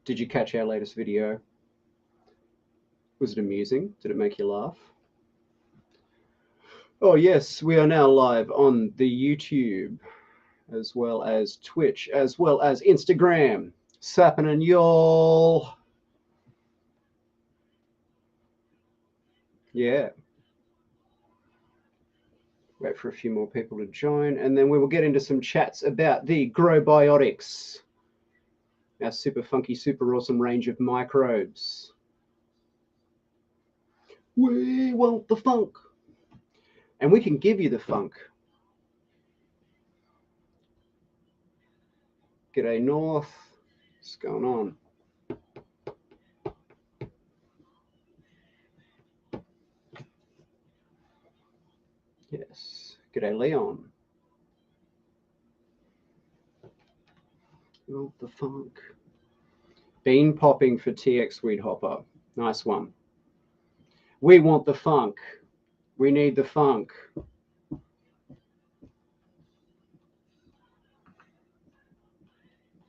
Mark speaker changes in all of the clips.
Speaker 1: Did you catch our latest video? Was it amusing? Did it make you laugh? Oh yes, we are now live on the YouTube, as well as Twitch, as well as Instagram. Sappin' y'all. Yeah. Wait for a few more people to join, and then we will get into some chats about the GRO-BIOTICS, our super funky, super awesome range of microbes. We want the funk. And we can give you the funk. G'day North. What's going on? Yes. G'day Leon. We want the funk. Bean popping for TX Weed Hopper. Nice one. We want the funk. We need the funk.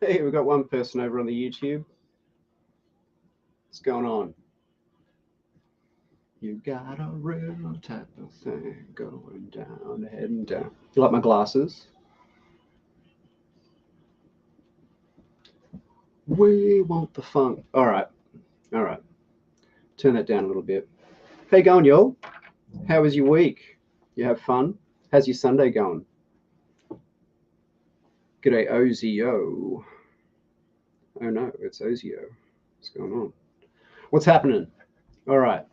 Speaker 1: Hey, we've got one person over on the YouTube. What's going on? You got a real type of thing going down, heading down. You like my glasses? We want the funk. All right. All right. Turn that down a little bit. How you going, y'all? How was your week? You have fun? How's your Sunday going? G'day, Ozio. Oh no, it's Ozio. What's going on? What's happening? All right.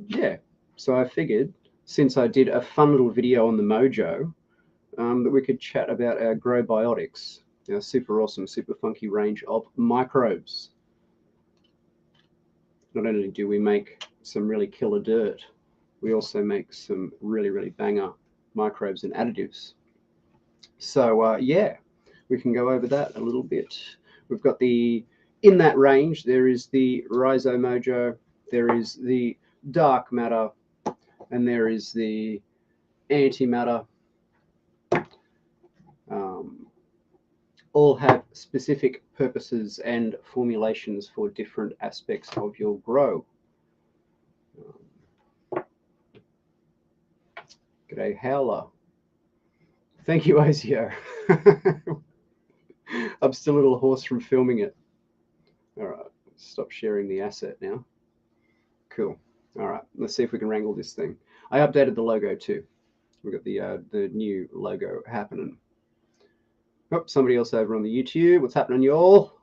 Speaker 1: Yeah. So I figured, since I did a fun little video on the Mojo, that we could chat about our GRO-BIOTICS, our super awesome, super funky range of microbes. Not only do we make some really killer dirt, we also make some really, really banger microbes and additives. So yeah, we can go over that a little bit. We've got in that range, there is the Rhizomojo, there is the dark matter, and there is the antimatter. All have specific purposes and formulations for different aspects of your grow. G'day, Howler. Thank you, Ozio. I'm still a little hoarse from filming it. All right, stop sharing the asset now. Cool. All right, let's see if we can wrangle this thing. I updated the logo too. We've got the new logo happening. Oh, somebody else over on the YouTube. What's happening, y'all?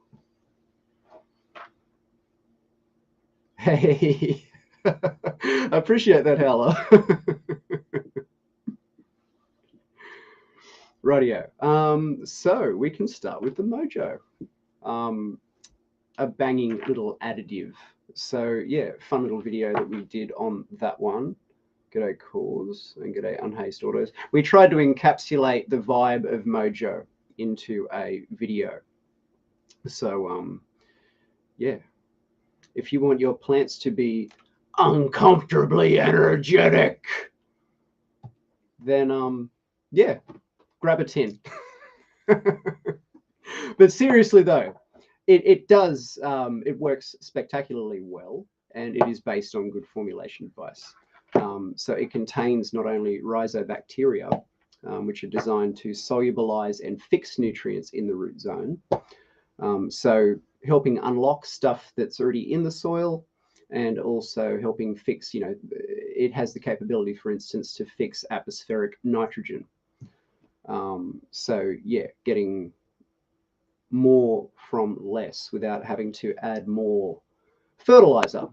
Speaker 1: Hey, I appreciate that, Howler. Rightio. So we can start with the Mojo. A banging little additive. So yeah, fun little video that we did on that one. G'day Cause and g'day Unhaste Autos. We tried to encapsulate the vibe of Mojo into a video. So yeah, if you want your plants to be uncomfortably energetic, then yeah, grab a tin. But seriously though, it does, it works spectacularly well, and it is based on good formulation advice. So it contains not only rhizobacteria, which are designed to solubilize and fix nutrients in the root zone, so helping unlock stuff that's already in the soil, and also helping fix, it has the capability, for instance, to fix atmospheric nitrogen. So yeah, getting more from less without having to add more fertilizer,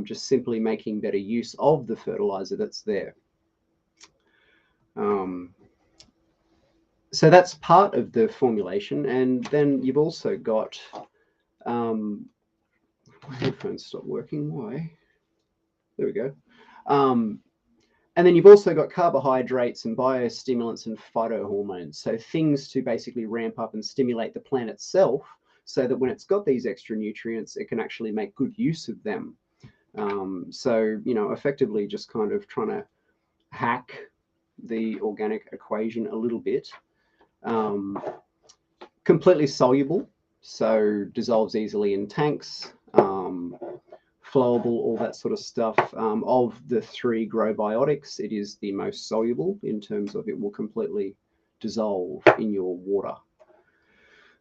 Speaker 1: just simply making better use of the fertilizer that's there. So that's part of the formulation, and then you've also got, my headphones stopped working. Why? There we go. And then you've also got carbohydrates and biostimulants and phytohormones, so things to basically ramp up and stimulate the plant itself, so that when it's got these extra nutrients, it can actually make good use of them. So, effectively just kind of trying to hack the organic equation a little bit. Completely soluble, so dissolves easily in tanks, flowable, all that sort of stuff. Of the 3 GRO-BIOTICS, it is the most soluble in terms of it will completely dissolve in your water.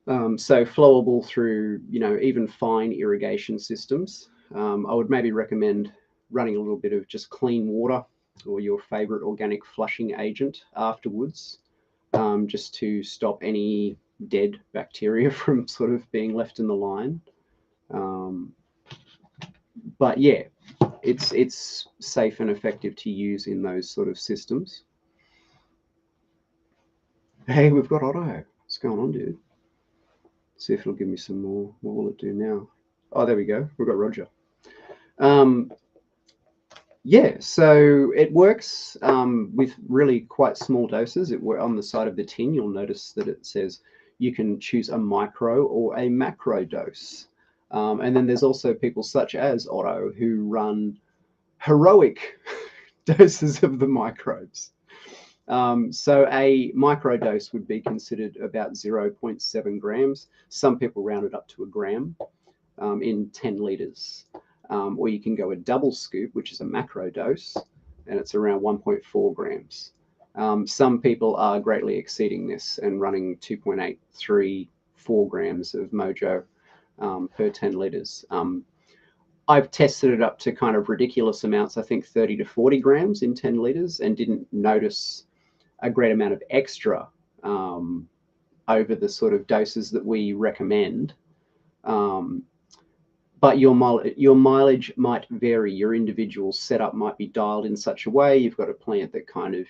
Speaker 1: So flowable through, even fine irrigation systems. I would maybe recommend running a little bit of just clean water or your favorite organic flushing agent afterwards, just to stop any dead bacteria from sort of being left in the line. But yeah, it's safe and effective to use in those sort of systems. Hey, we've got Otto. What's going on, dude? See if it'll give me some more. What will it do now? Oh, there we go. We've got Roger. Yeah, so it works with really quite small doses. On the side of the tin, you'll notice that it says you can choose a micro or a macro dose. And then there's also people such as Otto who run heroic doses of the microbes. So a microdose would be considered about 0.7 grams. Some people round it up to a gram in 10 litres. Or you can go a double scoop, which is a macro dose, and it's around 1.4 grams. Some people are greatly exceeding this and running 2.834 grams of Mojo per 10 litres. I've tested it up to kind of ridiculous amounts, I think 30 to 40 grams in 10 litres, and didn't notice a great amount of extra over the sort of doses that we recommend. But your mileage might vary. Your individual setup might be dialed in such a way. You've got a plant that kind of,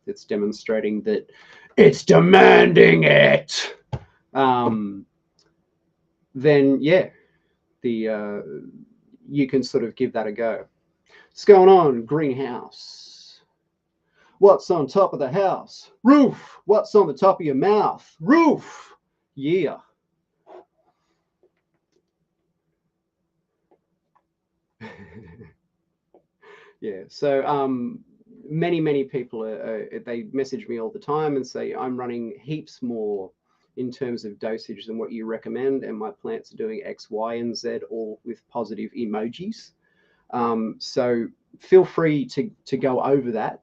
Speaker 1: it's demonstrating that it's demanding it. Then yeah, you can sort of give that a go. What's going on, greenhouse? What's on top of the house? Roof. What's on the top of your mouth? Roof. Yeah. Yeah. So many people they message me all the time and say, I'm running heaps more in terms of dosage than what you recommend, and my plants are doing X, Y, and Z, all with positive emojis. So feel free to go over that.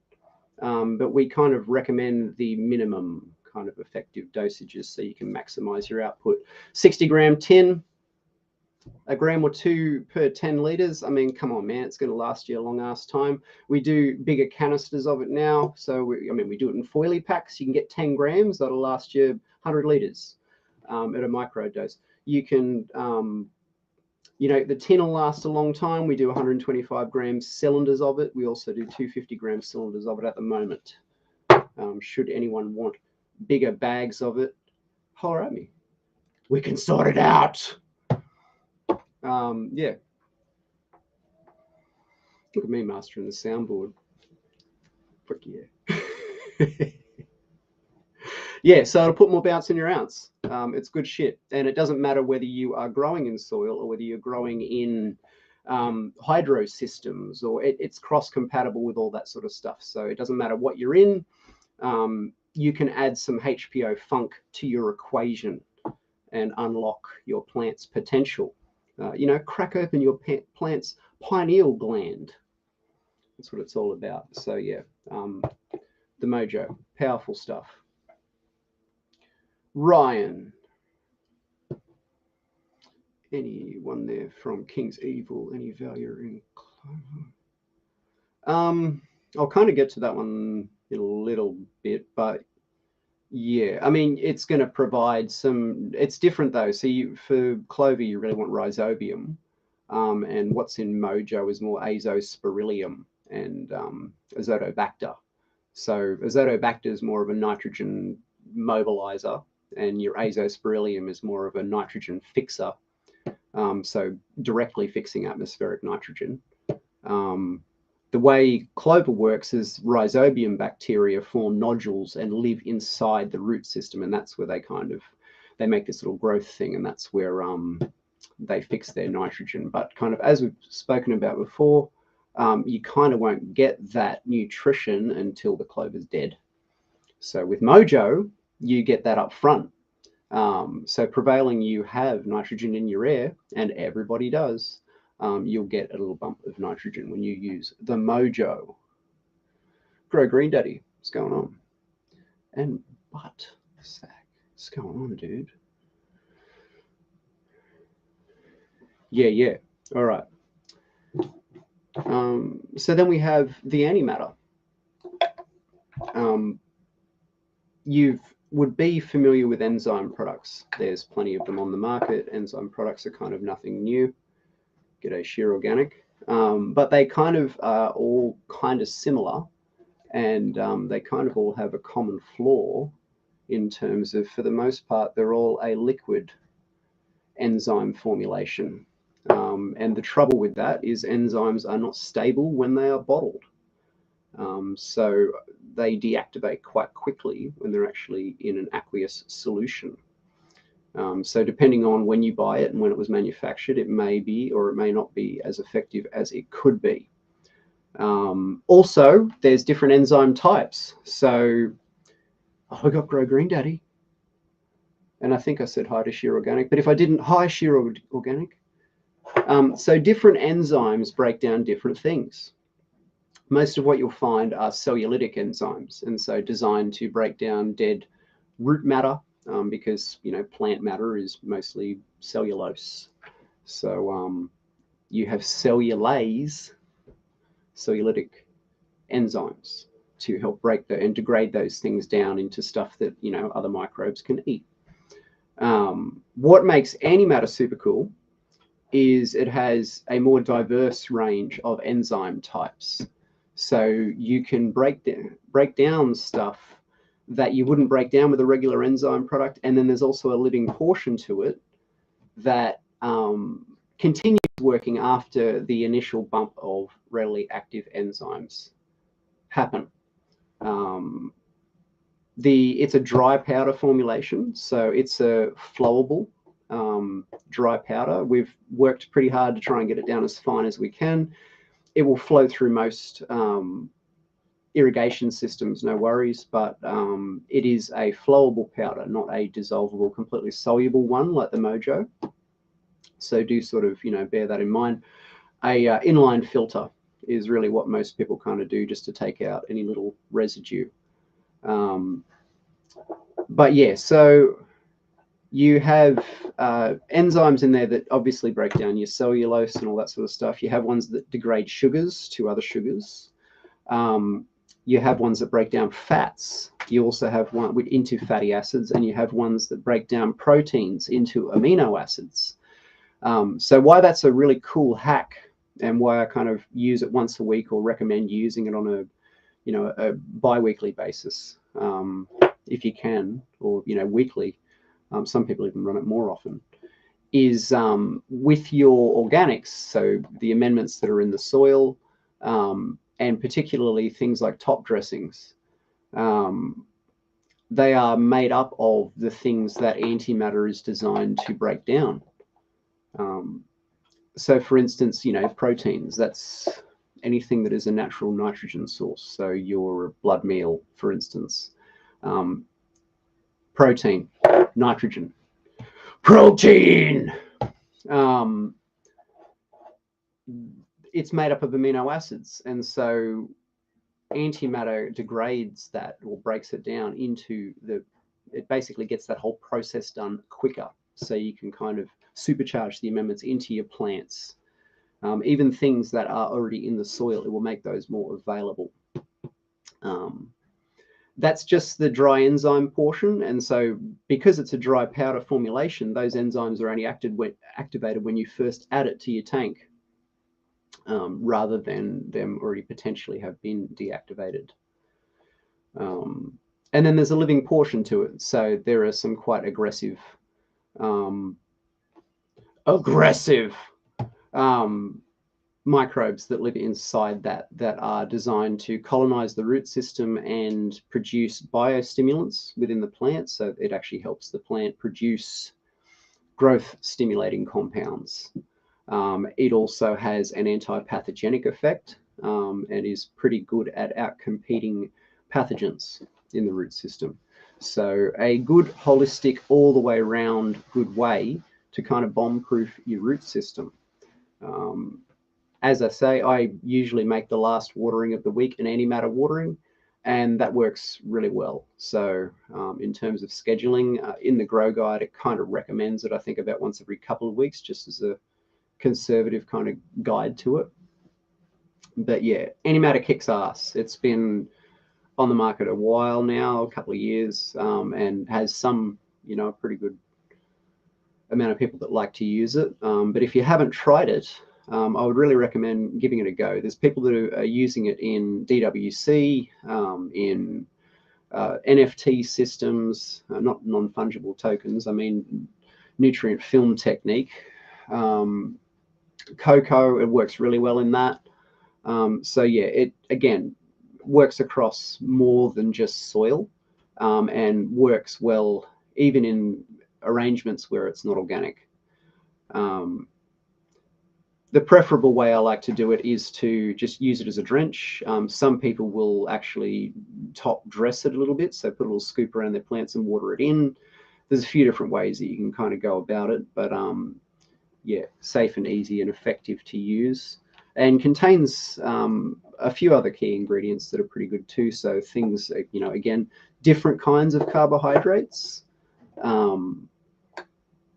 Speaker 1: But we kind of recommend the minimum kind of effective dosages so you can maximize your output. 60-gram tin, a gram or 2 per 10 litres. I mean, come on, man, it's going to last you a long ass time. We do bigger canisters of it now. So, we do it in foily packs. You can get 10 grams. That'll last you 100 litres at a micro dose. You can, the tin will last a long time. We do 125 grams cylinders of it. We also do 250-gram cylinders of it at the moment. Should anyone want bigger bags of it, holler at me. We can sort it out. Yeah. Look at me mastering the soundboard. Fuck yeah. Yeah, so it'll put more bounce in your ounce. It's good shit. And it doesn't matter whether you are growing in soil or whether you're growing in hydro systems, or it's cross-compatible with all that sort of stuff. So it doesn't matter what you're in. You can add some HPO funk to your equation and unlock your plant's potential. Crack open your plant's pineal gland. That's what it's all about. So yeah, the Mojo, powerful stuff. Ryan, anyone there from King's Evil? Any value in clover? I'll kind of get to that one in a little bit, but yeah, I mean, it's going to provide some. It's different though. So for clover, you really want rhizobium, and what's in Mojo is more azospirillum and azotobacter. So azotobacter is more of a nitrogen mobilizer, and your azospirillum is more of a nitrogen fixer. So directly fixing atmospheric nitrogen. The way clover works is rhizobium bacteria form nodules and live inside the root system, and that's where they make this little growth thing, and that's where they fix their nitrogen. But kind of as we've spoken about before, you kind of won't get that nutrition until the clover's dead. So with Mojo, you get that up front. So prevailing you have nitrogen in your air, and everybody does, you'll get a little bump of nitrogen when you use the Mojo. Grow Green Daddy, what's going on? And butt sack, what's going on, dude? Yeah. All right. So then we have the antimatter. You would be familiar with enzyme products. There's plenty of them on the market. Enzyme products are kind of nothing new. G'day, sheer organic. But they kind of are all kind of similar, and they kind of all have a common flaw in terms of, for the most part, they're all a liquid enzyme formulation. And the trouble with that is enzymes are not stable when they are bottled. So they deactivate quite quickly when they're actually in an aqueous solution. So depending on when you buy it and when it was manufactured, it may be or it may not be as effective as it could be. Also, there's different enzyme types. So I got Grow Green Daddy. And I think I said hi to Sheer Organic, but if I didn't, hi Sheer Organic. So different enzymes break down different things. Most of what you'll find are cellulitic enzymes, and so designed to break down dead root matter, because plant matter is mostly cellulose. So you have cellulytic enzymes to help break and degrade those things down into stuff that other microbes can eat. What makes antimatter super cool is it has a more diverse range of enzyme types. So you can break down stuff that you wouldn't break down with a regular enzyme product. And then there's also a living portion to it that continues working after the initial bump of readily active enzymes happen. It's a dry powder formulation, so it's a flowable dry powder. We've worked pretty hard to try and get it down as fine as we can. It will flow through most irrigation systems, no worries, but it is a flowable powder, not a dissolvable, completely soluble one like the Mojo. So do sort of, bear that in mind. A inline filter is really what most people kind of do, just to take out any little residue. But yeah, so you have enzymes in there that obviously break down your cellulose and all that sort of stuff. You have ones that degrade sugars to other sugars. You have ones that break down fats. You also have one into fatty acids, and you have ones that break down proteins into amino acids. So why that's a really cool hack, and why I kind of use it once a week or recommend using it on a bi-weekly basis, if you can, or weekly. Some people even run it more often, is with your organics, so the amendments that are in the soil, and particularly things like top dressings. They are made up of the things that antimatter is designed to break down. So for instance, proteins, that's anything that is a natural nitrogen source. So your blood meal, for instance, protein, nitrogen, protein. It's made up of amino acids, and so antimatter degrades that, or breaks it down into it basically gets that whole process done quicker, so you can kind of supercharge the amendments into your plants. Even things that are already in the soil, it will make those more available. That's just the dry enzyme portion, and so because it's a dry powder formulation, those enzymes are only activated when you first add it to your tank, rather than them already potentially have been deactivated. And then there's a living portion to it, so there are some quite aggressive microbes that live inside that are designed to colonize the root system and produce biostimulants within the plant. So it actually helps the plant produce growth stimulating compounds. It also has an anti-pathogenic effect, and is pretty good at outcompeting pathogens in the root system. So a good holistic all the way around good way to kind of bomb-proof your root system. As I say, I usually make the last watering of the week an antimatter watering, and that works really well. So in terms of scheduling, in the Grow Guide, it kind of recommends it, I think, about once every couple of weeks, just as a conservative kind of guide to it. But yeah, antimatter kicks ass. It's been on the market a while now, a couple of years, and has some, a pretty good amount of people that like to use it. But if you haven't tried it, I would really recommend giving it a go. There's people that are using it in DWC, in NFT systems, not non-fungible tokens. I mean, nutrient film technique. Cocoa, it works really well in that. So yeah, it again works across more than just soil, and works well even in arrangements where it's not organic. The preferable way I like to do it is to just use it as a drench. Some people will actually top dress it a little bit, so put a little scoop around their plants and water it in. There's a few different ways that you can kind of go about it, but yeah, safe and easy and effective to use, and contains a few other key ingredients that are pretty good too. So things, again, different kinds of carbohydrates.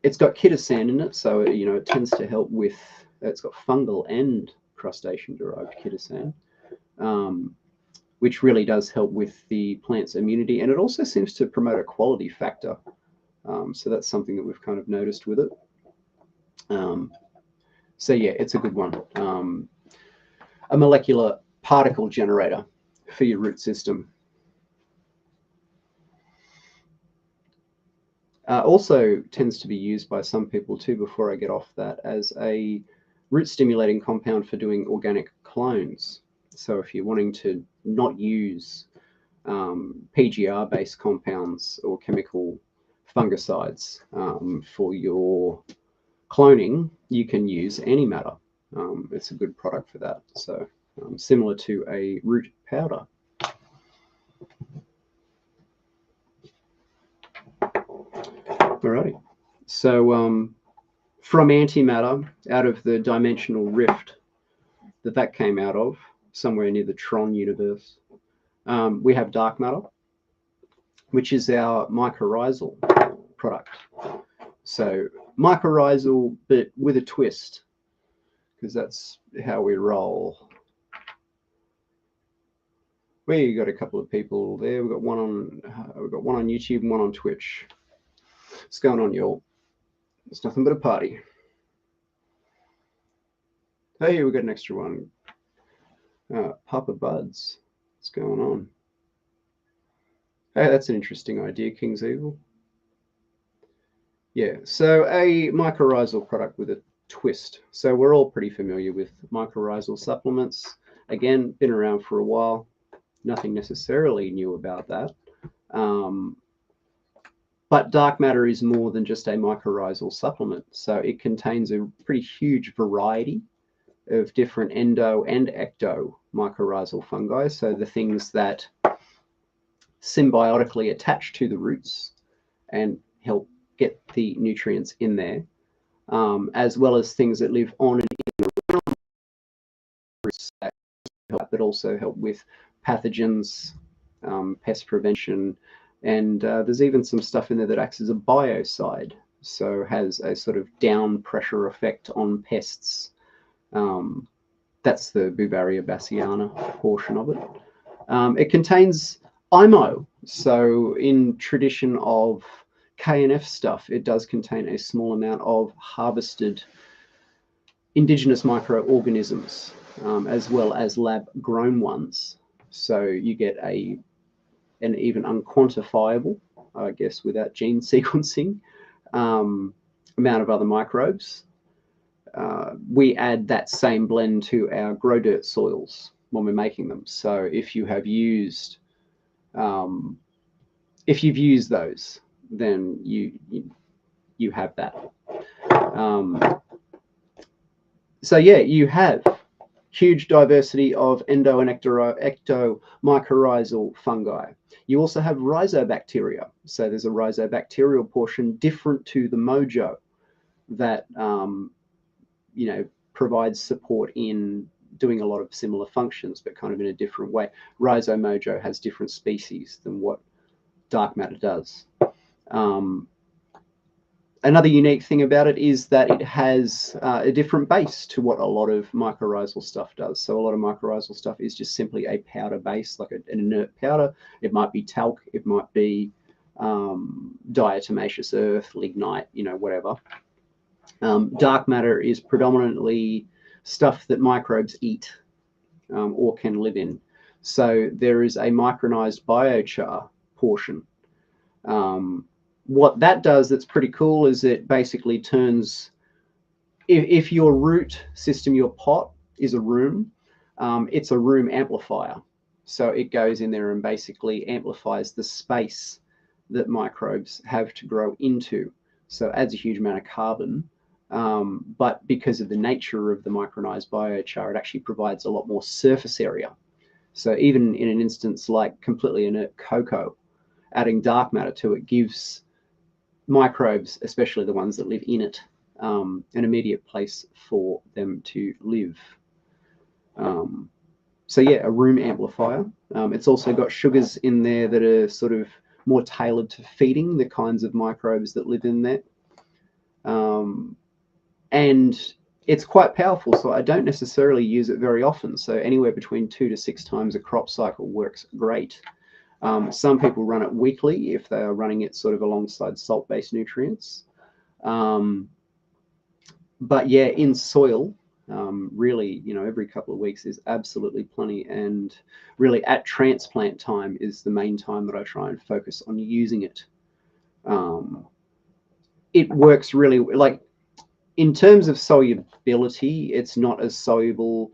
Speaker 1: It's got chitosan in it, so it tends to help with. It's got fungal and crustacean-derived chitosan, which really does help with the plant's immunity, and it also seems to promote a quality factor. So that's something that we've kind of noticed with it. So yeah, it's a good one. A molecular particle generator for your root system. Also tends to be used by some people too, before I get off that, as a root stimulating compound for doing organic clones. So if you're wanting to not use PGR-based compounds or chemical fungicides for your cloning, you can use antimatter. It's a good product for that. So similar to a root powder. Alrighty. So from antimatter, out of the dimensional rift that came out of, somewhere near the Tron universe, we have dark matter, which is our mycorrhizal product. So mycorrhizal, but with a twist, because that's how we roll. We got a couple of people there. We've got one on YouTube and one on Twitch. What's going on, y'all? It's nothing but a party. Hey, we got an extra one. Papa Buds. What's going on? Hey, that's an interesting idea, King's Evil. Yeah, so a mycorrhizal product with a twist. So we're all pretty familiar with mycorrhizal supplements. Again, been around for a while. Nothing necessarily new about that. But dark matter is more than just a mycorrhizal supplement. So it contains a pretty huge variety of different endo and ecto mycorrhizal fungi. So the things that symbiotically attach to the roots and help get the nutrients in there, as well as things that live on and in around roots, but also help with pathogens, pest prevention, and there's even some stuff in there that acts as a biocide, so has a sort of down pressure effect on pests. That's the Beauveria bassiana portion of it. It contains IMO, so in tradition of K&F stuff, it does contain a small amount of harvested indigenous microorganisms, as well as lab-grown ones. So you get an even unquantifiable, I guess, without gene sequencing, amount of other microbes. We add that same blend to our grow dirt soils when we're making them. So if you have used, if you've used those, then you have that. So yeah, you have huge diversity of endo and ecto mycorrhizal fungi. You also have rhizobacteria. So there's a rhizobacterial portion different to the mojo that provides support in doing a lot of similar functions, but kind of in a different way. Rhizomojo has different species than what dark matter does. Another unique thing about it is that it has a different base to what a lot of mycorrhizal stuff does. So a lot of mycorrhizal stuff is just simply a powder base, like an inert powder. It might be talc, it might be diatomaceous earth, lignite, whatever. Dark matter is predominantly stuff that microbes eat or can live in. So there is a micronized biochar portion. What that does that's pretty cool is it basically turns, if your root system, your pot is a room, it's a room amplifier. So it goes in there and basically amplifies the space that microbes have to grow into. So it adds a huge amount of carbon, but because of the nature of the micronized biochar, it actually provides a lot more surface area. So even in an instance like completely inert cocoa, adding dark matter to it gives microbes, especially the ones that live in it, an immediate place for them to live. So yeah, a room amplifier. It's also got sugars in there that are sort of more tailored to feeding the kinds of microbes that live in there. And it's quite powerful, so I don't necessarily use it very often. So anywhere between 2 to 6 times a crop cycle works great. Some people run it weekly if they are running it sort of alongside salt-based nutrients. But yeah, in soil, really, every couple of weeks is absolutely plenty. And really at transplant time is the main time that I try and focus on using it. It works really, like, in terms of solubility, it's not as soluble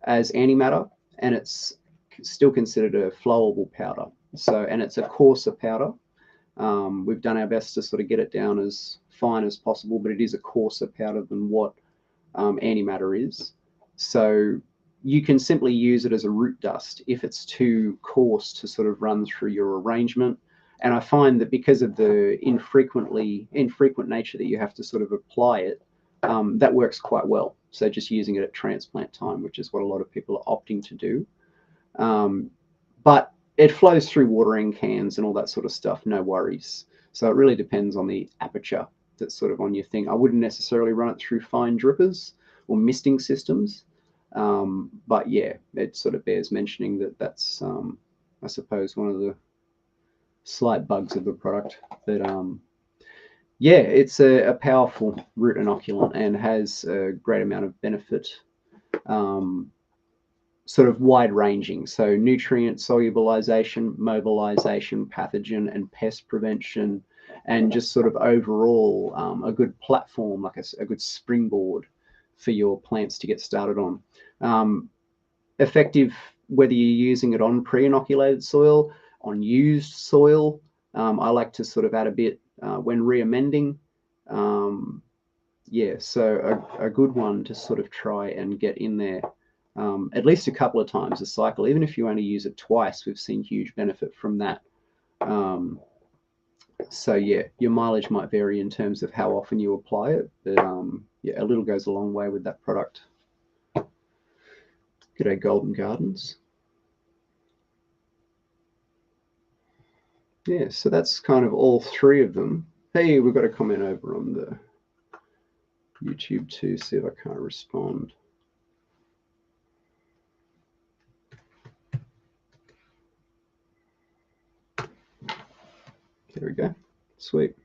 Speaker 1: as antimatter, and it's still considered a flowable powder. So, and it's a coarser powder. We've done our best to sort of get it down as fine as possible, but it is a coarser powder than what antimatter is. So you can simply use it as a root dust if it's too coarse to sort of run through your arrangement. And I find that because of the infrequent nature that you have to sort of apply it, that works quite well. So just using it at transplant time, which is what a lot of people are opting to do. But it flows through watering cans and all that sort of stuff, no worries. So it really depends on the aperture that's sort of on your thing. I wouldn't necessarily run it through fine drippers or misting systems. But yeah, it sort of bears mentioning that that's, I suppose, one of the slight bugs of the product. But yeah, it's a powerful root inoculant and has a great amount of benefit, sort of wide ranging. So nutrient solubilization, mobilization, pathogen and pest prevention, and just sort of overall a good platform, like a good springboard for your plants to get started on. Effective whether you're using it on pre-inoculated soil, on used soil. I like to sort of add a bit when re-amending. Yeah, so a good one to sort of try and get in there at least a couple of times a cycle. Even if you only use it twice, we've seen huge benefit from that. So yeah, your mileage might vary in terms of how often you apply it, but yeah, a little goes a long way with that product. G'day, Golden Gardens. Yeah, so that's kind of all 3 of them. Hey, we've got a comment over on the YouTube too, see if I can't respond. There we go. Sweet.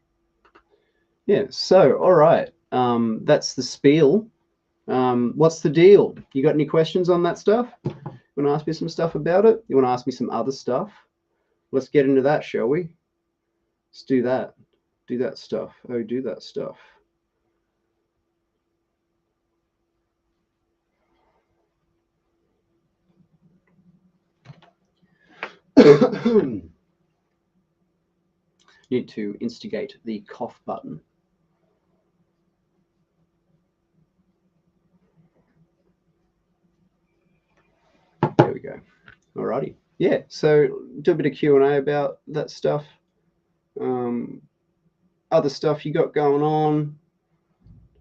Speaker 1: Yeah, so, all right. That's the spiel. What's the deal? You got any questions on that stuff? You want to ask me some stuff about it? You want to ask me some other stuff? Let's get into that, shall we? Let's do that. Do that stuff. Oh, do that stuff. Need to instigate the cough button. There we go. Alrighty. yeah, so do a bit of Q&A about that stuff. Other stuff you got going on,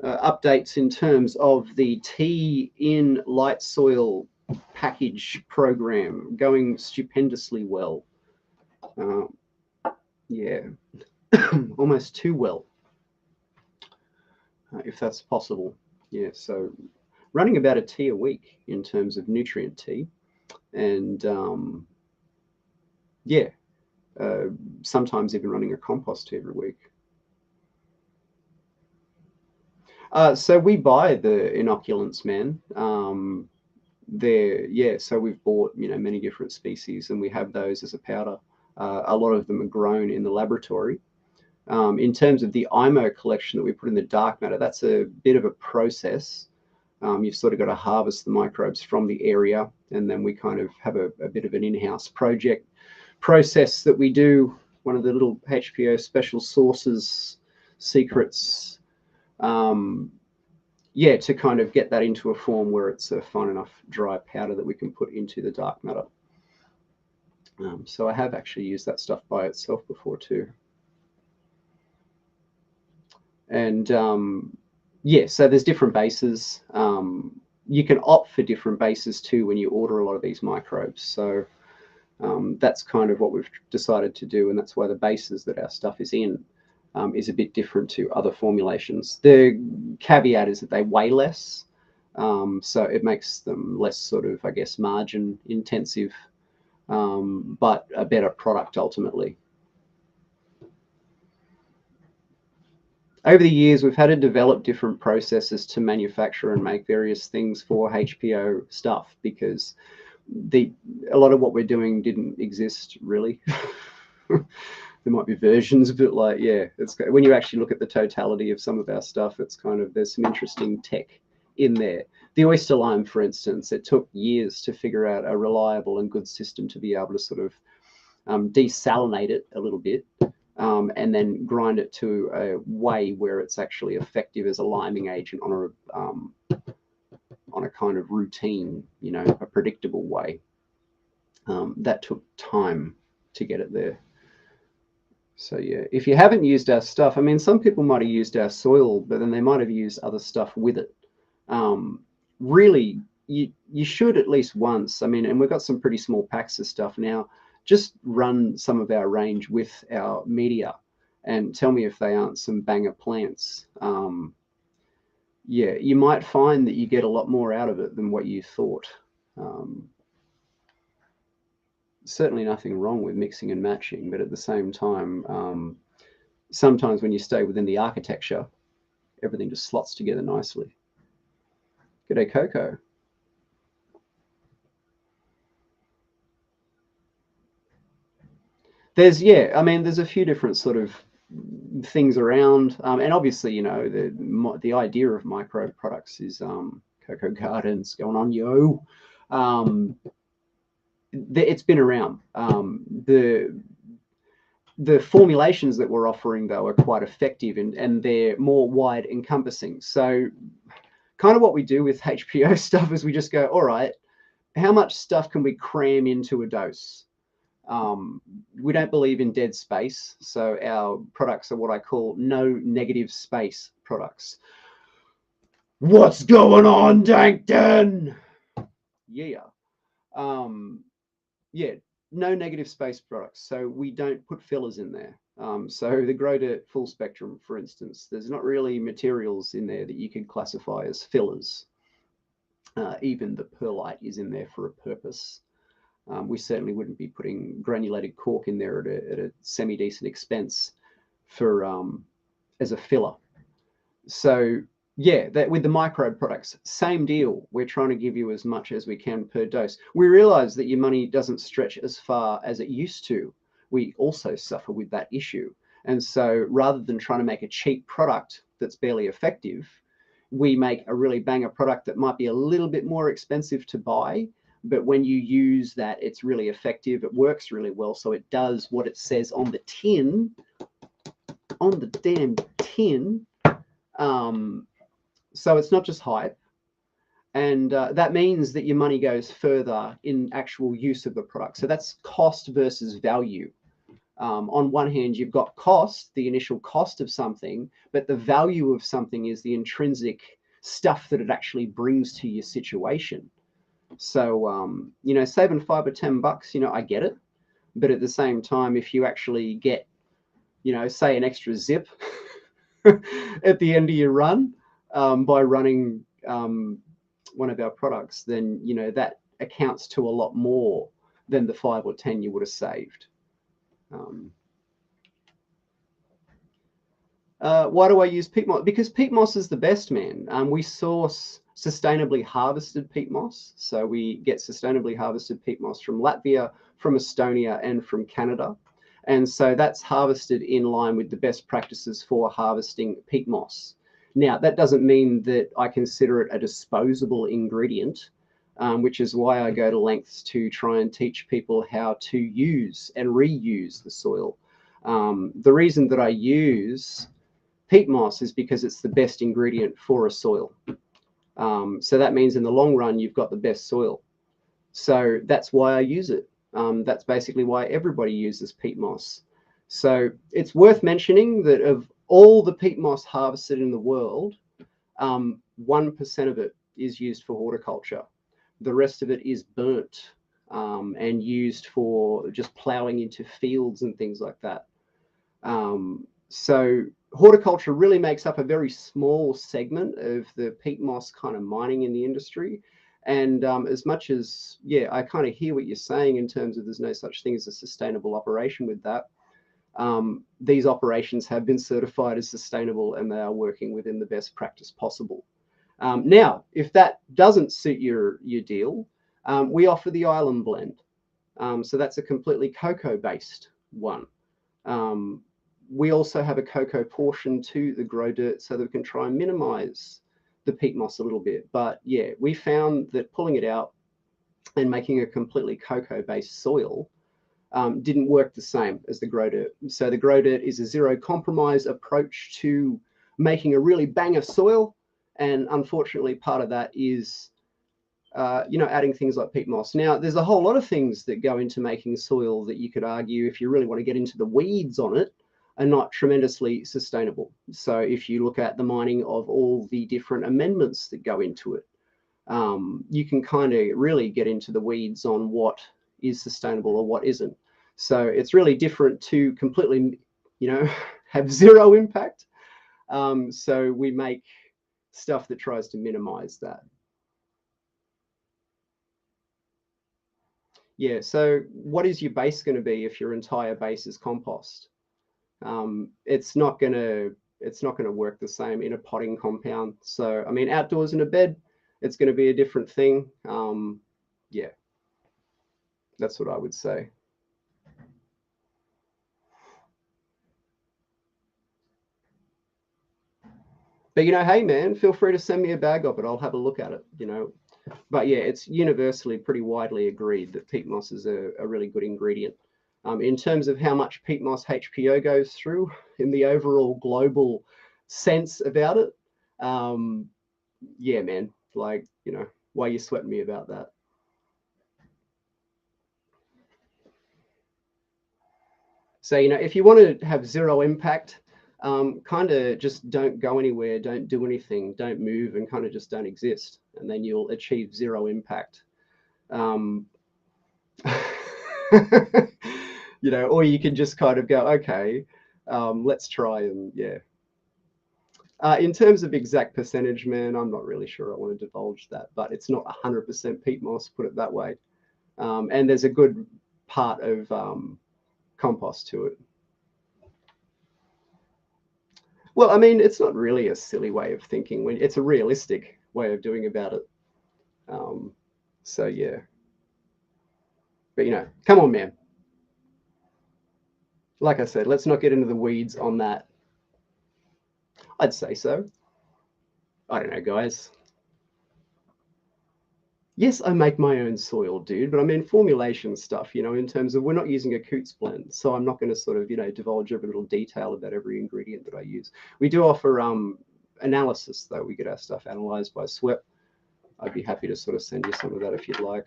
Speaker 1: updates in terms of the tea in light soil package program going stupendously well. Yeah, almost too well, if that's possible. Yeah, so running about a tea a week in terms of nutrient tea, and yeah, sometimes even running a compost tea every week. So we buy the inoculants, man. So we've bought many different species, and we have those as a powder. A lot of them are grown in the laboratory. In terms of the IMO collection that we put in the dark matter, that's a bit of a process. You've sort of got to harvest the microbes from the area, and then we kind of have a bit of an in-house process that we do. One of the little HPO special sources secrets, to kind of get that into a form where it's a fine enough dry powder that we can put into the dark matter. So I have actually used that stuff by itself before too. And so there's different bases. You can opt for different bases too when you order a lot of these microbes. So that's kind of what we've decided to do, and that's why the bases that our stuff is in is a bit different to other formulations. The caveat is that they weigh less, so it makes them less sort of, I guess, margin intensive, but a better product ultimately. Over the years, we've had to develop different processes to manufacture and make various things for HPO stuff, because a lot of what we're doing didn't exist really. There might be versions, but it's when you actually look at the totality of some of our stuff, it's kind of, there's some interesting tech in there. The oyster lime, for instance, it took years to figure out a reliable and good system to be able to sort of desalinate it a little bit, and then grind it to a way where it's actually effective as a liming agent on a kind of routine, a predictable way. That took time to get it there. So yeah, if you haven't used our stuff, I mean, some people might have used our soil, but then they might have used other stuff with it. Really, you should at least once. I mean, and we've got some pretty small packs of stuff now. Just run some of our range with our media and tell me if they aren't some banger plants. Yeah, you might find that you get a lot more out of it than what you thought. Certainly nothing wrong with mixing and matching, but at the same time, sometimes when you stay within the architecture, everything just slots together nicely. G'day, Coco. There's a few different sort of things around, and obviously, the idea of microbe products is Coco Gardens going on, yo. It's been around. The formulations that we're offering, though, are quite effective, and they're more wide encompassing. So kind of what we do with HPO stuff is we just go, all right, how much stuff can we cram into a dose? We don't believe in dead space, so our products are what I call no negative space products. What's going on, Dankton? Yeah. No negative space products. So we don't put fillers in there. So the GRO-BIOTICS full spectrum, for instance, there's not really materials in there that you could classify as fillers. Even the perlite is in there for a purpose. We certainly wouldn't be putting granulated cork in there at a semi-decent expense for as a filler. So yeah, that with the microbe products, same deal. We're trying to give you as much as we can per dose. We realize that your money doesn't stretch as far as it used to. We also suffer with that issue. And so rather than trying to make a cheap product that's barely effective, we make a really banger product that might be a little bit more expensive to buy, but when you use that, it's really effective. It works really well. So it does what it says on the tin, on the damn tin. So it's not just hype. And that means that your money goes further in actual use of the product. So that's cost versus value. On one hand, you've got cost, the initial cost of something, but the value of something is the intrinsic stuff that it actually brings to your situation. So, you know, saving $5 or $10, you know, I get it. But at the same time, if you actually get, you know, say an extra zip at the end of your run by running one of our products, then, you know, that accounts to a lot more than the 5 or 10 you would have saved. Why do I use peat moss? Because peat moss is the best, man. We source sustainably harvested peat moss. So we get sustainably harvested peat moss from Latvia, from Estonia, and from Canada. And so that's harvested in line with the best practices for harvesting peat moss. Now, that doesn't mean that I consider it a disposable ingredient, which is why I go to lengths to try and teach people how to use and reuse the soil. The reason that I use peat moss is because it's the best ingredient for a soil. So that means in the long run, you've got the best soil. So that's why I use it. That's basically why everybody uses peat moss. So it's worth mentioning that of all the peat moss harvested in the world, 1% of it is used for horticulture. The rest of it is burnt and used for just ploughing into fields and things like that. So horticulture really makes up a very small segment of the peat moss kind of mining in the industry. And as much as, yeah, I kind of hear what you're saying in terms of there's no such thing as a sustainable operation with that. These operations have been certified as sustainable and they are working within the best practice possible. Now, if that doesn't suit your deal, we offer the island blend. So that's a completely cocoa-based one. We also have a cocoa portion to the GRO-DIRT so that we can try and minimize the peat moss a little bit. But yeah, we found that pulling it out and making a completely cocoa-based soil didn't work the same as the GRO-DIRT. So the GRO-DIRT is a zero compromise approach to making a really banger soil. And unfortunately, part of that is, you know, adding things like peat moss. Now, there's a whole lot of things that go into making soil that you could argue, if you really want to get into the weeds on it, are not tremendously sustainable. So if you look at the mining of all the different amendments that go into it, you can kind of really get into the weeds on what is sustainable or what isn't. So it's really different to completely, you know, have zero impact. So we make stuff that tries to minimize that. Yeah, so what is your base going to be if your entire base is compost? It's not going to work the same in a potting compound. So I mean, outdoors in a bed, it's going to be a different thing. Yeah, that's what I would say. But you know, hey man, feel free to send me a bag of it. I'll have a look at it, you know. But yeah, it's universally pretty widely agreed that peat moss is a really good ingredient. In terms of how much peat moss HPO goes through in the overall global sense about it, yeah, man, like, you know, why are you sweating me about that? So, you know, if you want to have zero impact, kind of just don't go anywhere, don't do anything, don't move, and kind of just don't exist. And then you'll achieve zero impact. Um, you know, or you can just kind of go, okay, let's try and yeah. In terms of exact percentage, man, I'm not really sure I want to divulge that, but it's not 100% peat moss, put it that way. And there's a good part of compost to it. Well, I mean, it's not really a silly way of thinking. When it's a realistic way of doing about it. Um, so yeah, but you know, come on, man. Like I said, let's not get into the weeds on that. I'd say so. I don't know, guys. Yes, I make my own soil, dude, but I mean formulation stuff, you know, in terms of we're not using a Coots blend, so I'm not going to sort of, you know, divulge every little detail about every ingredient that I use. We do offer analysis, though. We get our stuff analyzed by SWEP. I'd be happy to sort of send you some of that if you'd like.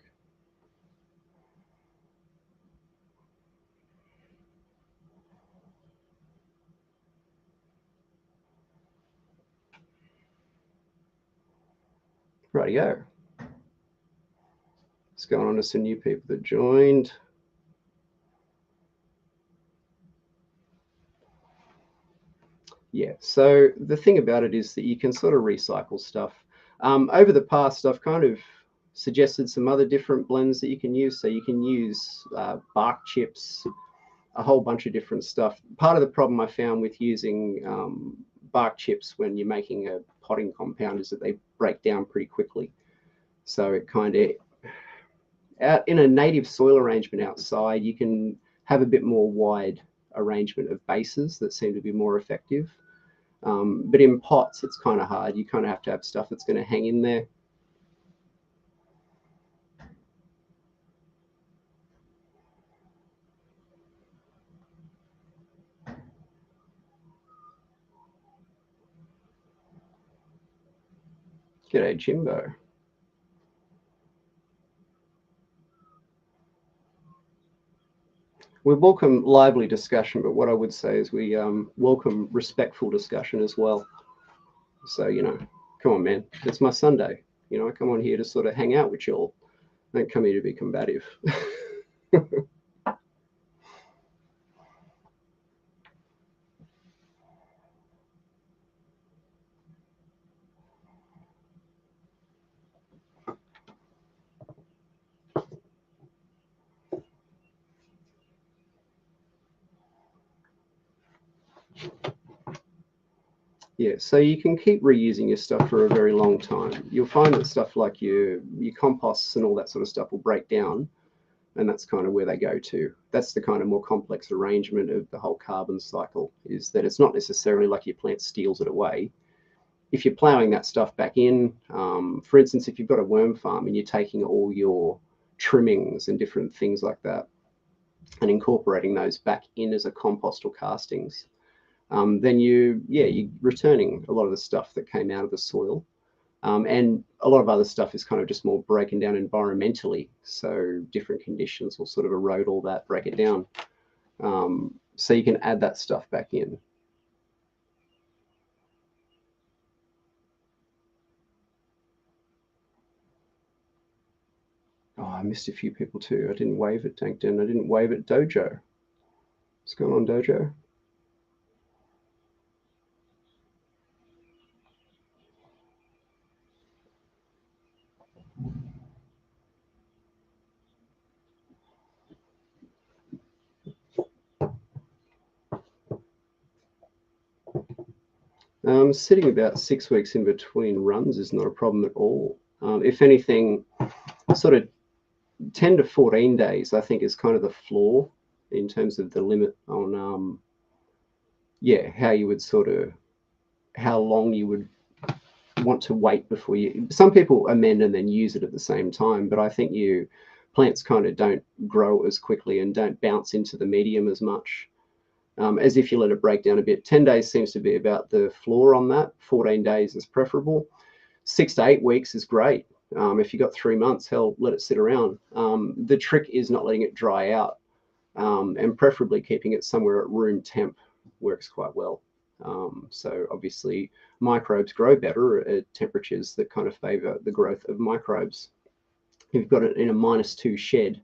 Speaker 1: Rightio. Let's go on to some new people that joined. Yeah, so the thing about it is that you can sort of recycle stuff. Over the past, I've kind of suggested some other different blends that you can use. So you can use bark chips, a whole bunch of different stuff. Part of the problem I found with using bark chips when you're making a potting compound is that they break down pretty quickly. So it kind of, out in a native soil arrangement outside, you can have a bit more wide arrangement of bases that seem to be more effective. But in pots, it's kind of hard. You kind of have to have stuff that's going to hang in there. G'day, Jimbo. We welcome lively discussion, but what I would say is we welcome respectful discussion as well. So, you know, come on, man. It's my Sunday. You know, I come on here to sort of hang out with y'all. I don't come here to be combative. Yeah, so you can keep reusing your stuff for a very long time. You'll find that stuff like your composts and all that sort of stuff will break down, and that's kind of where they go to. That's the kind of more complex arrangement of the whole carbon cycle, is that it's not necessarily like your plant steals it away. If you're ploughing that stuff back in, for instance, if you've got a worm farm and you're taking all your trimmings and different things like that and incorporating those back in as a compost or castings, then you're returning a lot of the stuff that came out of the soil. And a lot of other stuff is kind of just more breaking down environmentally. So different conditions will sort of erode all that, break it down. So you can add that stuff back in. Oh, I missed a few people too. I didn't wave at Dankton. I didn't wave at Dojo. What's going on, Dojo? Sitting about 6 weeks in between runs is not a problem at all. If anything, sort of 10 to 14 days, I think, is kind of the floor in terms of the limit on, how you would sort of, how long you would want to wait before you. Some people amend and then use it at the same time, but I think plants kind of don't grow as quickly and don't bounce into the medium as much as if you let it break down a bit. 10 days seems to be about the floor on that. 14 days is preferable. 6 to 8 weeks is great. If you've got 3 months, hell, let it sit around. The trick is not letting it dry out, and preferably keeping it somewhere at room temp works quite well. So obviously microbes grow better at temperatures that kind of favor the growth of microbes. If you've got it in a -2 shed,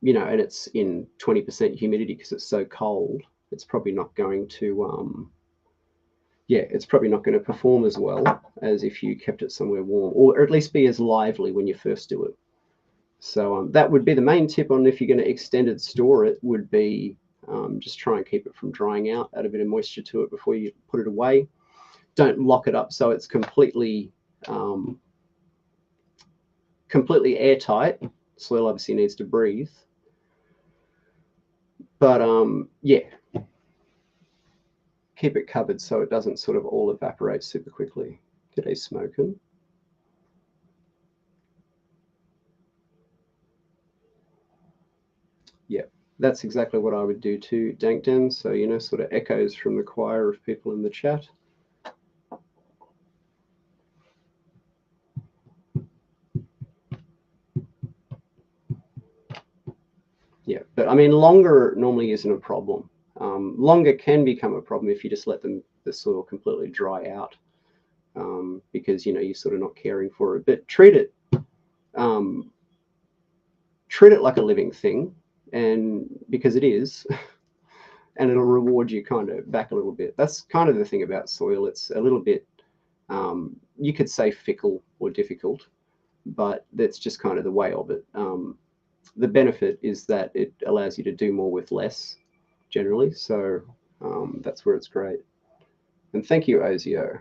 Speaker 1: and it's in 20% humidity because it's so cold, it's probably not going to, it's probably not going to perform as well as if you kept it somewhere warm, or at least be as lively when you first do it. So that would be the main tip on if you're going to extended store it, would be just try and keep it from drying out, add a bit of moisture to it before you put it away. Don't lock it up so it's completely airtight. Soil obviously needs to breathe. But keep it covered so it doesn't sort of all evaporate super quickly. G'day, Smokin'. Yeah, that's exactly what I would do too, Dankden. So, sort of echoes from the choir of people in the chat. But I mean, longer normally isn't a problem. Longer can become a problem if you just let the soil completely dry out, because you're sort of not caring for it. But um, treat it like a living thing, and because it is, and it'll reward you kind of back a little bit. That's kind of the thing about soil. It's a little bit, you could say, fickle or difficult, but that's just kind of the way of it. The benefit is that it allows you to do more with less generally. So that's where it's great. And thank you, Ozio.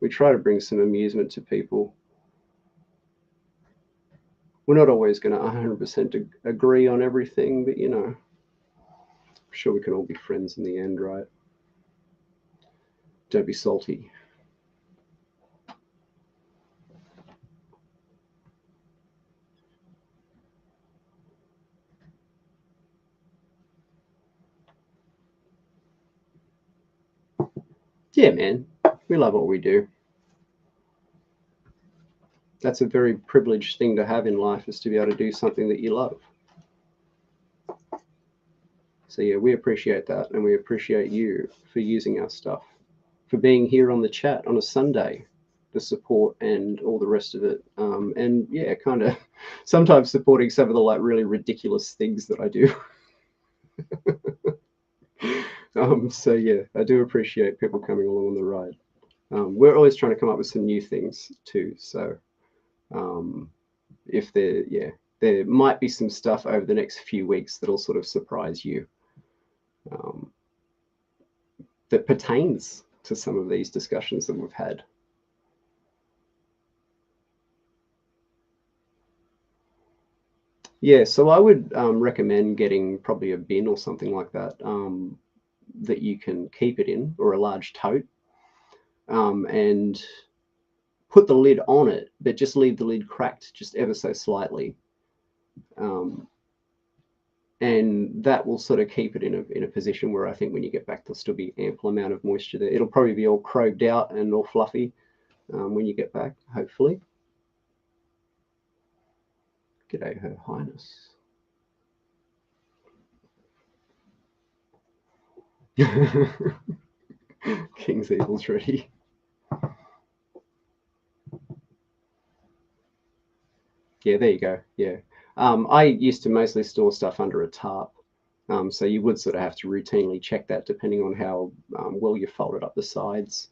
Speaker 1: We try to bring some amusement to people. We're not always going to 100% agree on everything, but I'm sure we can all be friends in the end, right? Don't be salty. Yeah, man, we love what we do. That's a very privileged thing to have in life, is to be able to do something that you love. So yeah, we appreciate that, and we appreciate you for using our stuff, for being here on the chat on a Sunday, the support and all the rest of it. And yeah, kind of sometimes supporting some of the really ridiculous things that I do. So yeah, I do appreciate people coming along on the ride. We're always trying to come up with some new things too. So if there might be some stuff over the next few weeks that'll sort of surprise you, that pertains to some of these discussions that we've had. Yeah, so I would recommend getting probably a bin or something like that, that you can keep it in, or a large tote, and put the lid on it, but just leave the lid cracked just ever so slightly. And that will sort of keep it in a position where I think when you get back, there'll still be ample amount of moisture there. It'll probably be all crowed out and all fluffy when you get back, hopefully. G'day, Her Highness. King's Evil's ready. Yeah, there you go. Yeah. I used to mostly store stuff under a tarp. So you would sort of have to routinely check that depending on how well you folded up the sides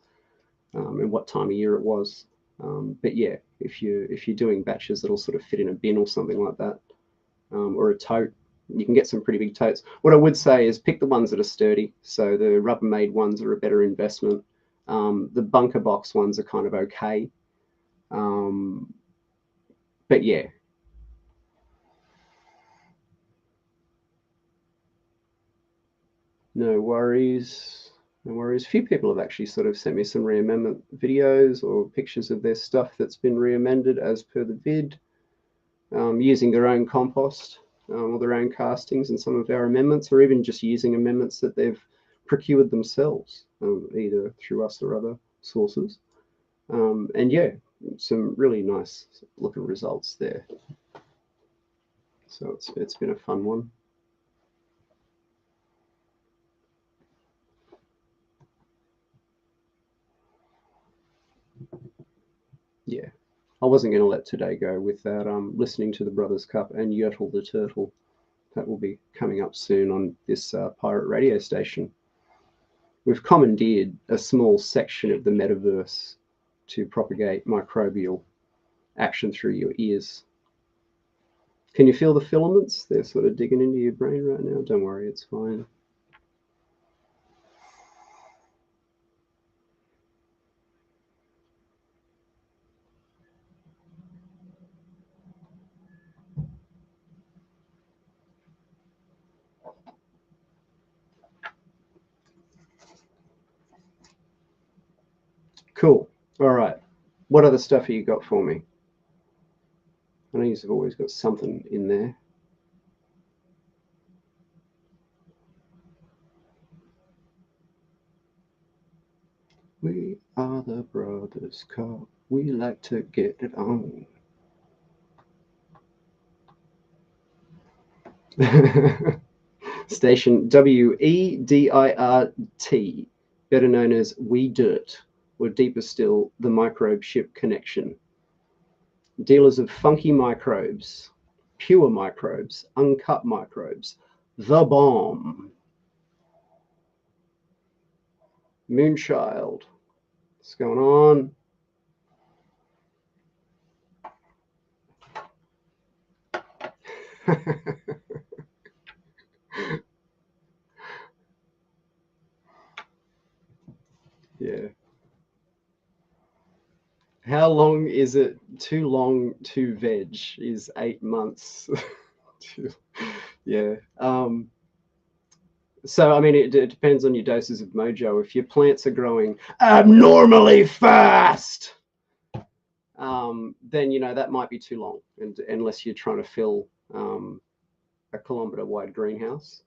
Speaker 1: and what time of year it was. But yeah, if you're doing batches that'll sort of fit in a bin or something like that, or a tote, you can get some pretty big totes. What I would say is pick the ones that are sturdy. So the Rubbermaid ones are a better investment. The bunker box ones are kind of okay. But yeah. No worries. No worries. A few people have actually sort of sent me some reamendment videos or pictures of their stuff that's been reamended as per the vid, using their own compost or their own castings and some of our amendments, or even just using amendments that they've procured themselves, either through us or other sources. And yeah, some really nice looking results there. So it's been a fun one. Yeah, I wasn't going to let today go without listening to the Brothers Cup and Yertle the Turtle. That will be coming up soon on this pirate radio station. We've commandeered a small section of the metaverse to propagate microbial action through your ears. Can you feel the filaments? They're sort of digging into your brain right now. Don't worry, it's fine. Cool. All right. What other stuff have you got for me? I know you've always got something in there. We are the Brothers Cup. We like to get it on. Station WEDIRT, better known as We Dirt, or deeper still, the microbe ship connection. Dealers of funky microbes, pure microbes, uncut microbes, the bomb. Moonchild, what's going on? Yeah. How long is it? Too long to veg is 8 months. Yeah. So, I mean, it depends on your doses of mojo. If your plants are growing abnormally fast, then, you know, that might be too long, and unless you're trying to fill a kilometre wide greenhouse.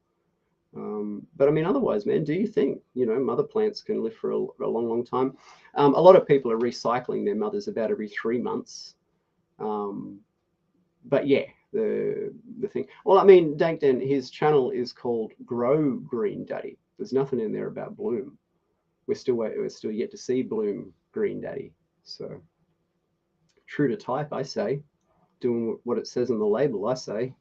Speaker 1: But I mean, otherwise, man, do you think, you know, mother plants can live for a long, long time? A lot of people are recycling their mothers about every 3 months. But yeah, the thing. Well, I mean, Dankden, his channel is called Grow Green Daddy. There's nothing in there about Bloom. We're still yet to see Bloom Green Daddy. So true to type, I say. Doing what it says on the label, I say.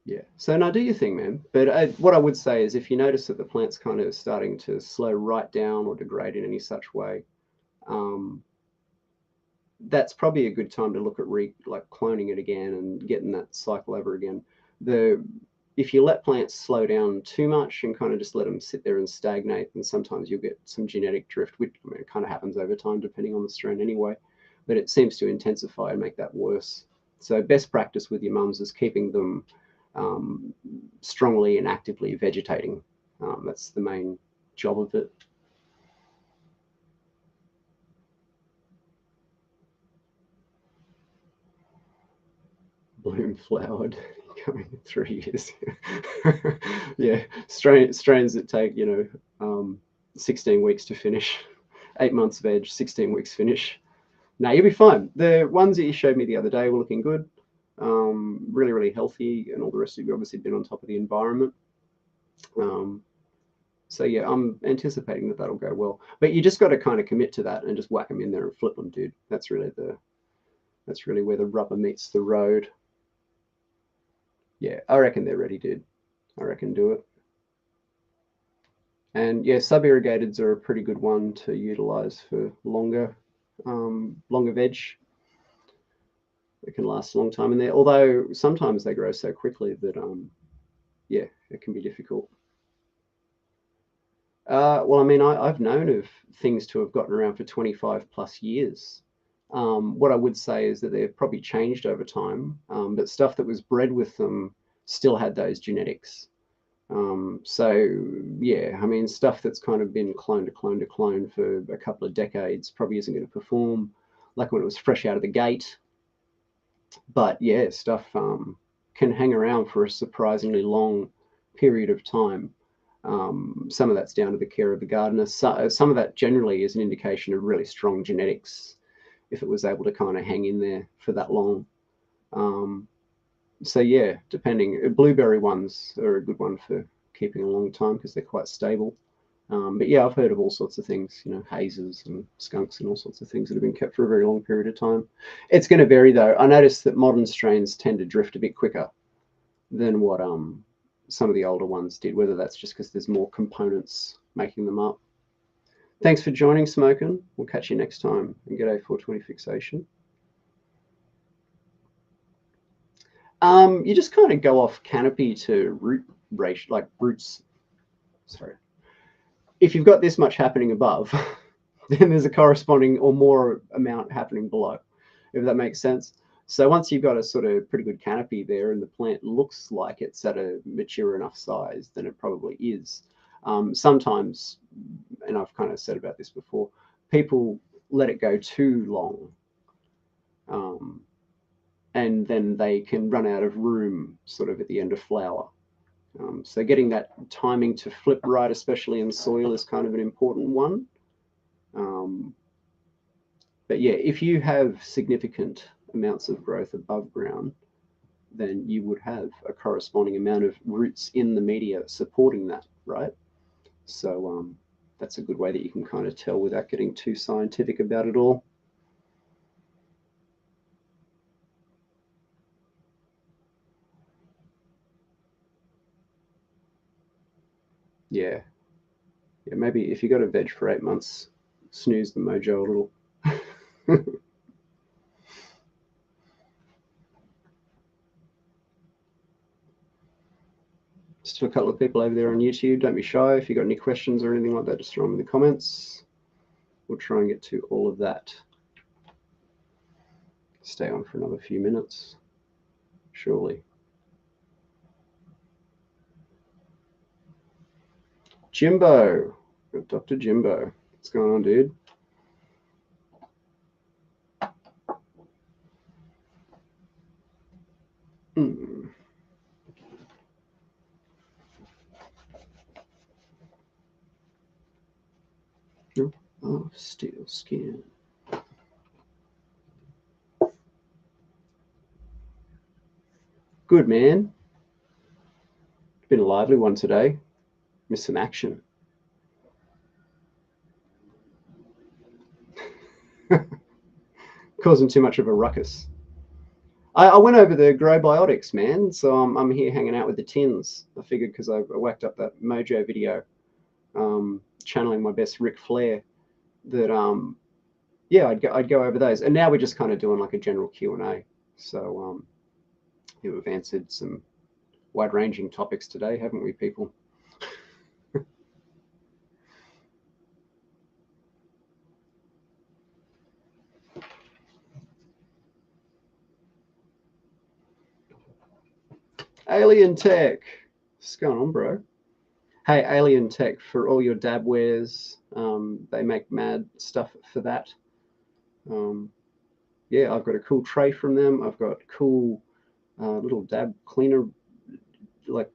Speaker 1: Yeah. So now do your thing, man. But what I would say is if you notice that the plant's kind of starting to slow right down or degrade in any such way, that's probably a good time to look at like cloning it again and getting that cycle over again. If you let plants slow down too much and kind of just let them sit there and stagnate, then sometimes you'll get some genetic drift, which, I mean, it kind of happens over time depending on the strain anyway, but it seems to intensify and make that worse. So best practice with your mums is keeping them strongly and actively vegetating. That's the main job of it. Bloom flowered coming in 3 years. Yeah, strains that take, you know, 16 weeks to finish, 8 months veg, 16 weeks finish. Now you'll be fine. The ones that you showed me the other day were looking good, really, really healthy, and all the rest of you obviously been on top of the environment. So yeah, I'm anticipating that that'll go well. But you just got to kind of commit to that and just whack them in there and flip them, dude. That's really where the rubber meets the road. Yeah, I reckon they're ready, dude. I reckon do it. And yeah, sub-irrigateds are a pretty good one to utilize for longer veg. It can last a long time in there, although sometimes they grow so quickly that yeah, it can be difficult. Well, I mean, I've known of things to have gotten around for 25 plus years. What I would say is that they've probably changed over time, but stuff that was bred with them still had those genetics. So yeah, I mean, stuff that's kind of been clone to clone to clone for a couple of decades probably isn't going to perform like when it was fresh out of the gate. But yeah, stuff can hang around for a surprisingly long period of time. Some of that's down to the care of the gardener. Some of that generally is an indication of really strong genetics if it was able to kind of hang in there for that long. So yeah, depending. Blueberry ones are a good one for keeping a long time because they're quite stable. But yeah, I've heard of all sorts of things, you know, hazes and skunks and all sorts of things that have been kept for a very long period of time. It's going to vary though. I noticed that modern strains tend to drift a bit quicker than what some of the older ones did, whether that's just because there's more components making them up. Thanks for joining, Smokin'. We'll catch you next time. And g'day 420 fixation. You just kind of go off canopy to root ratio, like roots. Sorry. If you've got this much happening above, then there's a corresponding or more amount happening below, if that makes sense. So once you've got a sort of pretty good canopy there and the plant looks like it's at a mature enough size, then it probably is. Sometimes, and I've kind of said about this before, people let it go too long. And then they can run out of room sort of at the end of flower. So getting that timing to flip right, especially in soil, is kind of an important one. But But yeah, if you have significant amounts of growth above ground, then you would have a corresponding amount of roots in the media supporting that, right? So that's a good way that you can kind of tell without getting too scientific about it all. Yeah. Yeah, maybe if you got a veg for 8 months, snooze the mojo a little. Still a couple of people over there on YouTube. Don't be shy. If you've got any questions or anything like that, just throw them in the comments. We'll try and get to all of that. Stay on for another few minutes, surely. Jimbo. Dr. Jimbo. What's going on, dude? Oh, steel skin. Good, man. It's been a lively one today. Missed some action. Causing too much of a ruckus. I went over the GRO-BIOTICS, man. So I'm here hanging out with the tins. I figured because I whacked up that Mojo video, channeling my best Ric Flair, that yeah, I'd go over those. And now we're just kind of doing like a general Q&A. So yeah, we've answered some wide-ranging topics today, haven't we, people? Alien Tech. What's going on, bro? Hey, Alien Tech, for all your dab wares, they make mad stuff for that. Yeah, I've got a cool tray from them. I've got cool little dab cleaner, like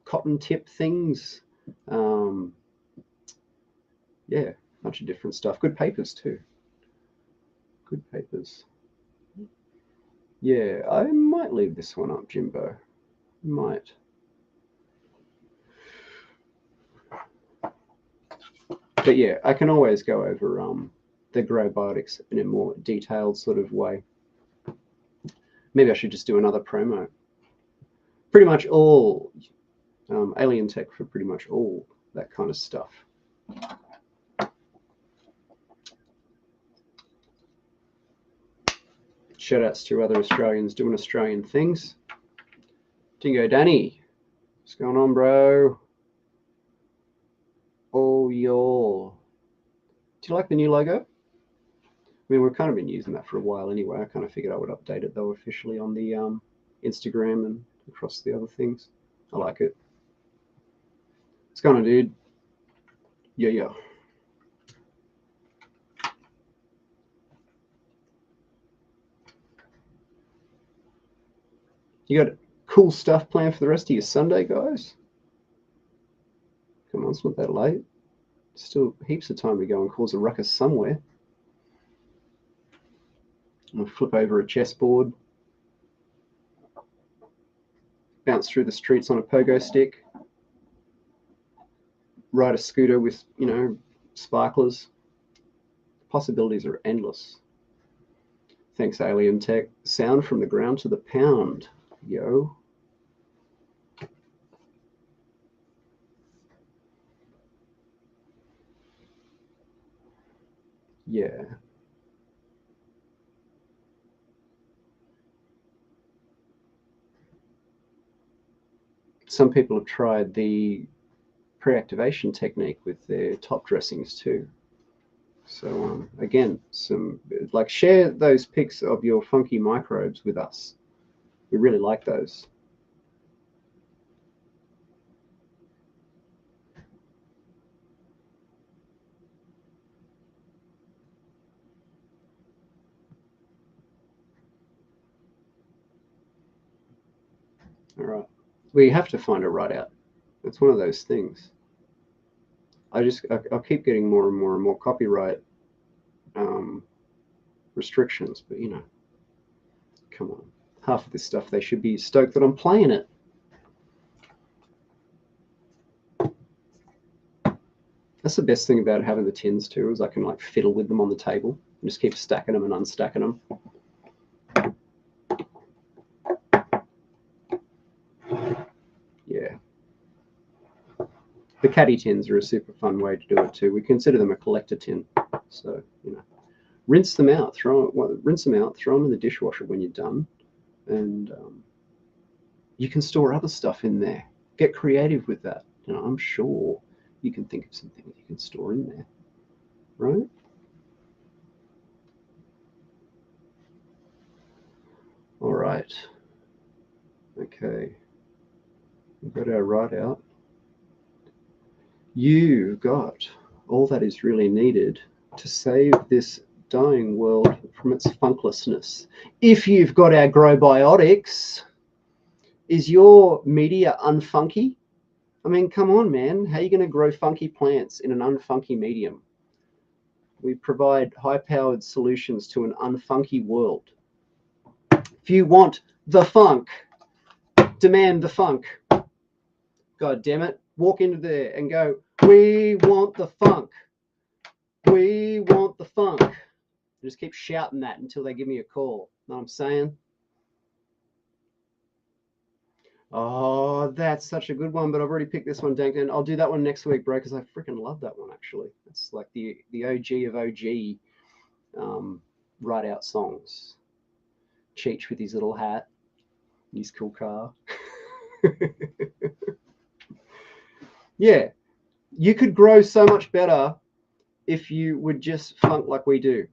Speaker 1: cotton tip things. Yeah, a bunch of different stuff. Good papers too. Good papers. Yeah, I might leave this one up, Jimbo. Might. But yeah, I can always go over the GRO-BIOTICS in a more detailed sort of way. Maybe I should just do another promo. Pretty much all Alien Tech for pretty much all that kind of stuff. Shout outs to other Australians doing Australian things. Dingo Danny, what's going on, bro? Oh, y'all. Do you like the new logo? I mean, we've kind of been using that for a while anyway. I kind of figured I would update it though officially on the Instagram and across the other things. I like it. What's going on, dude? Yeah, yeah. You got cool stuff planned for the rest of your Sunday, guys? Come on, it's not that late. Still heaps of time to go and cause a ruckus somewhere. I'm gonna flip over a chessboard, bounce through the streets on a pogo stick, ride a scooter with, you know, sparklers. Possibilities are endless. Thanks, Alien Tech. Sound from the ground to the pound, yo. Yeah. Some people have tried the pre-activation technique with their top dressings too. So again, some like share those pics of your funky microbes with us. We really like those. All right. We have to find a right out. It's one of those things. I'll keep getting more and more and more copyright restrictions, but you know, come on. Half of this stuff, they should be stoked that I'm playing it. That's the best thing about having the tins too, is I can like fiddle with them on the table and just keep stacking them and unstacking them. Yeah. The caddy tins are a super fun way to do it too. We consider them a collector tin. So, you know, rinse them out, throw them in the dishwasher when you're done, and you can store other stuff in there. Get creative with that. You know, I'm sure you can think of something that you can store in there, right? All right. Okay. We've got our write out. You've got all that is really needed to save this dying world from its funklessness. If you've got our GRO-BIOTICS, is your media unfunky? I mean, come on, man. How are you going to grow funky plants in an unfunky medium? We provide high-powered solutions to an unfunky world. If you want the funk, demand the funk. God damn it. Walk into there and go, we want the funk. We want the funk. Just keep shouting that until they give me a call. Know what I'm saying? Oh, that's such a good one, but I've already picked this one, Dank, and I'll do that one next week, bro, because I freaking love that one, actually. It's like the OG of OG write out songs. Cheech with his little hat, his cool car. Yeah, you could grow so much better if you would just funk like we do.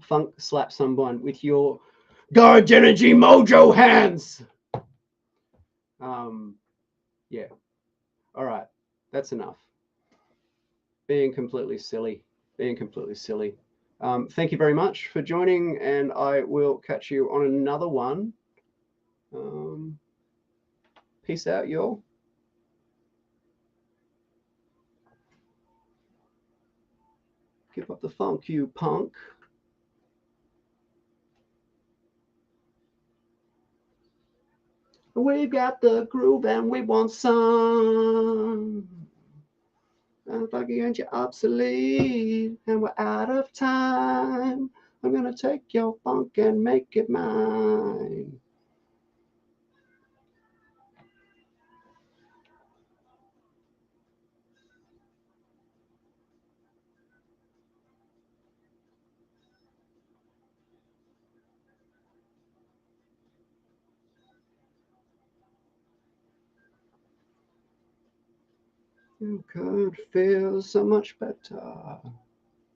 Speaker 1: Funk slap someone with your God's energy mojo hands. Yeah. All right. That's enough. Being completely silly. Being completely silly. Thank you very much for joining, and I will catch you on another one. Peace out, y'all. Give up the funk, you punk. We got the groove and we want some. And fuck you and you're obsolete, and we're out of time. I'm gonna take your funk and make it mine. You could feel so much better.